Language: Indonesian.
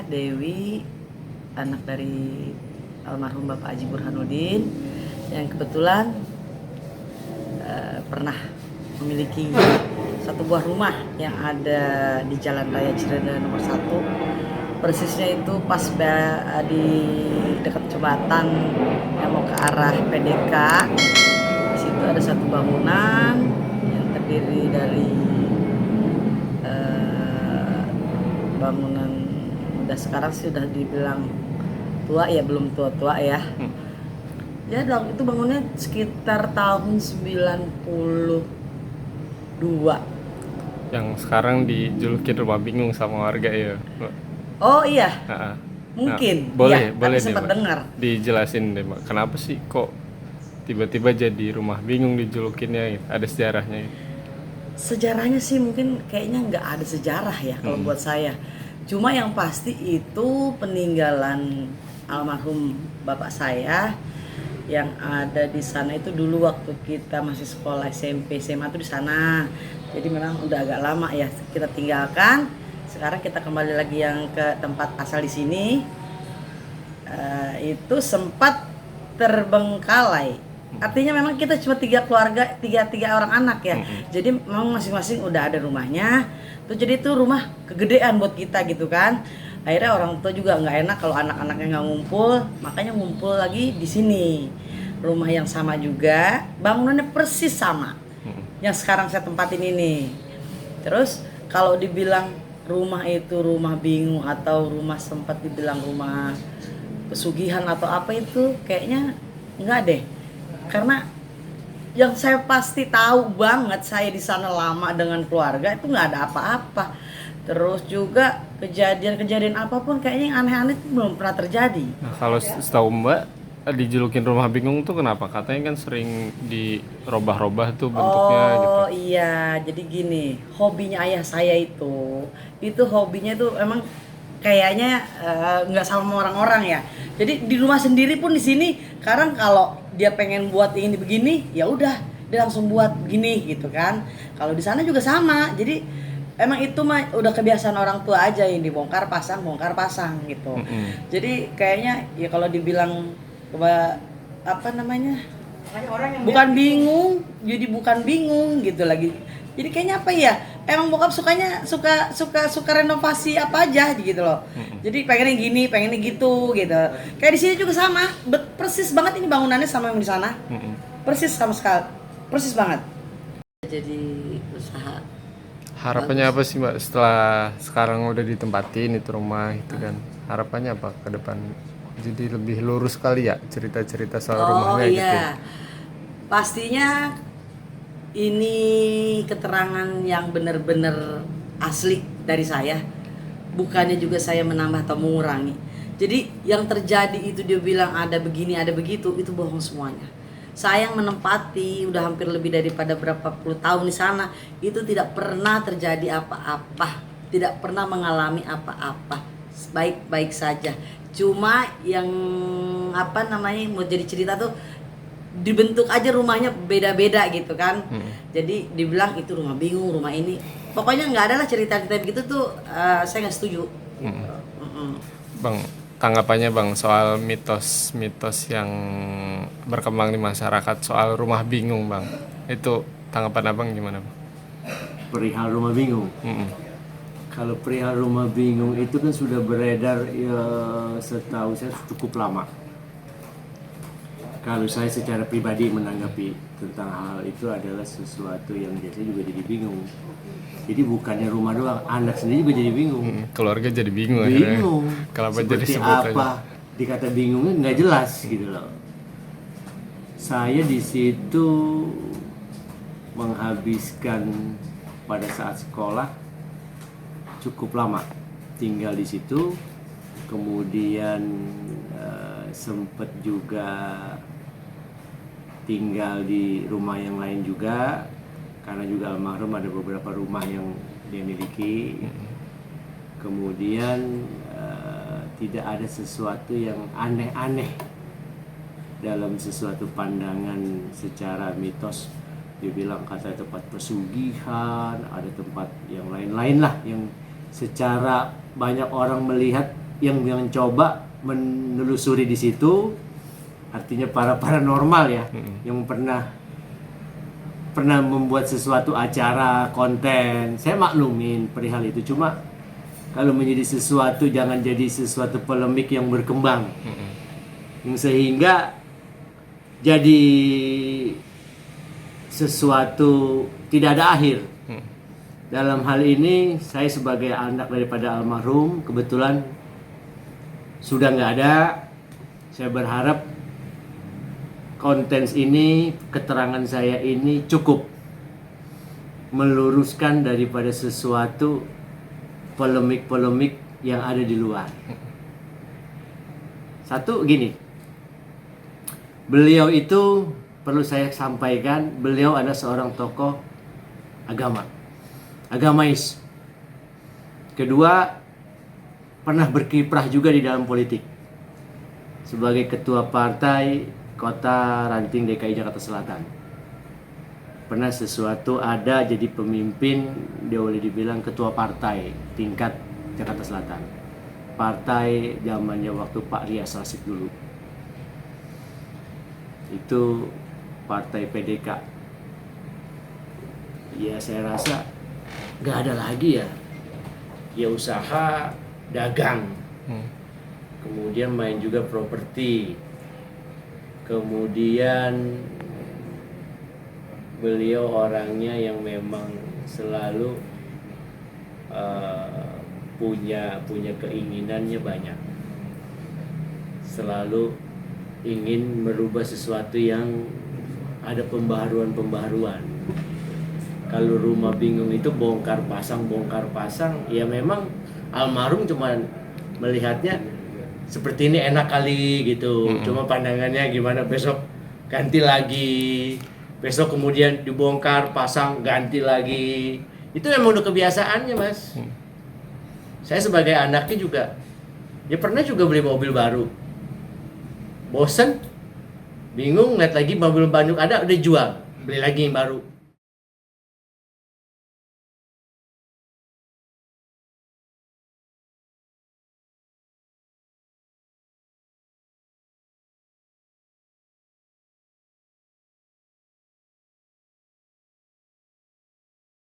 Dewi, anak dari almarhum Bapak Haji Burhanuddin, yang kebetulan pernah memiliki satu buah rumah yang ada di Jalan Raya Cirende nomor 1. Persisnya itu pas di dekat jembatan yang mau ke arah PDK. Di situ ada satu bangunan yang terdiri dari bangunan udah sekarang sih udah dibilang tua ya, belum tua-tua ya. Ya itu bangunnya sekitar tahun 92. Yang sekarang dijulukin rumah bingung sama warga ya. Oh iya. Mungkin. Boleh, iya, boleh sempat deh, dengar. dijelasin deh, Mbak. Kenapa sih kok tiba-tiba jadi rumah bingung dijulukinnya? Ada sejarahnya ya? Sejarahnya sih mungkin kayaknya nggak ada sejarah ya kalau buat saya. Cuma yang pasti itu peninggalan almarhum bapak saya yang ada di sana itu dulu waktu kita masih sekolah SMP SMA tuh di sana. Jadi memang udah agak lama ya kita tinggalkan. Sekarang kita kembali lagi yang ke tempat asal di sini. Itu sempat terbengkalai. Artinya memang kita cuma tiga orang anak ya. Jadi memang masing-masing udah ada rumahnya. Tuh jadi itu rumah kegedean buat kita gitu kan. Akhirnya orang tua juga nggak enak kalau anak-anaknya nggak ngumpul, makanya ngumpul lagi di sini. Rumah yang sama juga, bangunannya persis sama. Yang sekarang saya tempatin ini. Terus kalau dibilang rumah itu rumah bingung atau rumah sempat dibilang rumah pesugihan atau apa itu kayaknya nggak deh. Karena yang saya pasti tahu banget, saya di sana lama dengan keluarga itu nggak ada apa-apa. Terus juga kejadian-kejadian apapun kayaknya yang aneh-aneh itu belum pernah terjadi. Nah, kalau setahu Mbak, dijulukin rumah bingung tuh kenapa? Katanya kan sering dirobah-robah tuh bentuknya gitu. Oh iya, jadi gini, hobinya ayah saya itu hobinya itu emang kayaknya nggak sama orang-orang ya. Jadi di rumah sendiri pun di sini, sekarang kalau dia pengen buat ini begini, ya udah dia langsung buat begini gitu kan. Kalau di sana juga sama, jadi emang itu mah udah kebiasaan orang tua aja yang bongkar pasang gitu. Jadi kayaknya ya kalau dibilang apa namanya? Bukan bingung, jadi bukan bingung gitu lagi. Jadi kayaknya apa ya? Emang bokap sukanya suka renovasi apa aja gitu loh. Jadi pengennya gini, pengennya gitu gitu. Kayak di sini juga sama, persis banget ini bangunannya sama yang di sana. Persis sama sekali. Persis banget. Jadi usaha. Harapannya apa sih Mbak setelah sekarang udah ditempatin itu rumah itu kan? Harapannya apa ke depan? Jadi lebih lurus kali ya cerita-cerita soal rumahnya iya. gitu. Pastinya ini keterangan yang benar-benar asli dari saya. Bukannya juga saya menambah atau mengurangi. Jadi yang terjadi itu dia bilang ada begini, ada begitu, itu bohong semuanya. Saya yang menempati udah hampir lebih daripada berapa puluh tahun di sana, itu tidak pernah terjadi apa-apa, tidak pernah mengalami apa-apa, baik-baik saja. Cuma yang apa namanya mau jadi cerita tuh dibentuk aja rumahnya beda-beda gitu kan. Jadi dibilang itu rumah bingung, rumah ini. Pokoknya nggak ada lah cerita-cerita begitu tuh, saya nggak setuju. Bang, tanggapannya Bang soal mitos-mitos yang berkembang di masyarakat soal rumah bingung Bang, itu tanggapan Abang gimana Bang? Perihal rumah bingung. Kalau perihal rumah bingung itu kan sudah beredar ya, setahu saya cukup lama. Kalau saya secara pribadi menanggapi tentang hal itu adalah sesuatu yang biasanya juga jadi bingung. Jadi bukannya rumah doang, anak sendiri juga jadi bingung. Keluarga jadi bingung. Bingung. Kenapa jadi Seperti sebut apa? aja? Dikata bingungnya nggak jelas gitu loh. Saya di situ menghabiskan pada saat sekolah cukup lama tinggal di situ, kemudian sempet juga tinggal di rumah yang lain juga, karena juga almarhum ada beberapa rumah yang dia miliki. Kemudian tidak ada sesuatu yang aneh-aneh dalam sesuatu pandangan secara mitos. Dia bilang kata tempat pesugihan, ada tempat yang lain-lain lah yang secara banyak orang melihat yang coba menelusuri di situ, artinya para paranormal ya, yang pernah membuat sesuatu acara, konten. Saya maklumin perihal itu, cuma kalau menjadi sesuatu jangan jadi sesuatu polemik yang berkembang, yang sehingga jadi sesuatu tidak ada akhir. Dalam hal ini saya sebagai anak daripada almarhum kebetulan sudah nggak ada. Saya berharap konten ini, keterangan saya ini cukup meluruskan daripada sesuatu polemik-polemik yang ada di luar. Satu gini, beliau itu perlu saya sampaikan, beliau adalah seorang tokoh agamais. Kedua, pernah berkiprah juga di dalam politik sebagai ketua partai Kota Ranting DKI Jakarta Selatan. Pernah sesuatu ada jadi pemimpin, dia boleh dibilang ketua partai tingkat Jakarta Selatan. Partai zamannya waktu Pak Rias Rasyid dulu. Itu partai PDK. Ya saya rasa gak ada lagi ya. Ya usaha dagang. Kemudian main juga properti. Kemudian beliau orangnya yang memang selalu punya keinginannya banyak, selalu ingin merubah sesuatu yang ada pembaharuan. Kalau rumah bingung itu bongkar pasang, ya memang almarhum cuma melihatnya seperti ini enak kali gitu, cuma pandangannya gimana, besok ganti lagi, besok kemudian dibongkar pasang ganti lagi. Itu memang udah kebiasaannya, Mas. Saya sebagai anaknya juga ya pernah juga beli mobil baru, bosen, bingung, lihat lagi mobil Bandung ada, udah jual, beli lagi yang baru.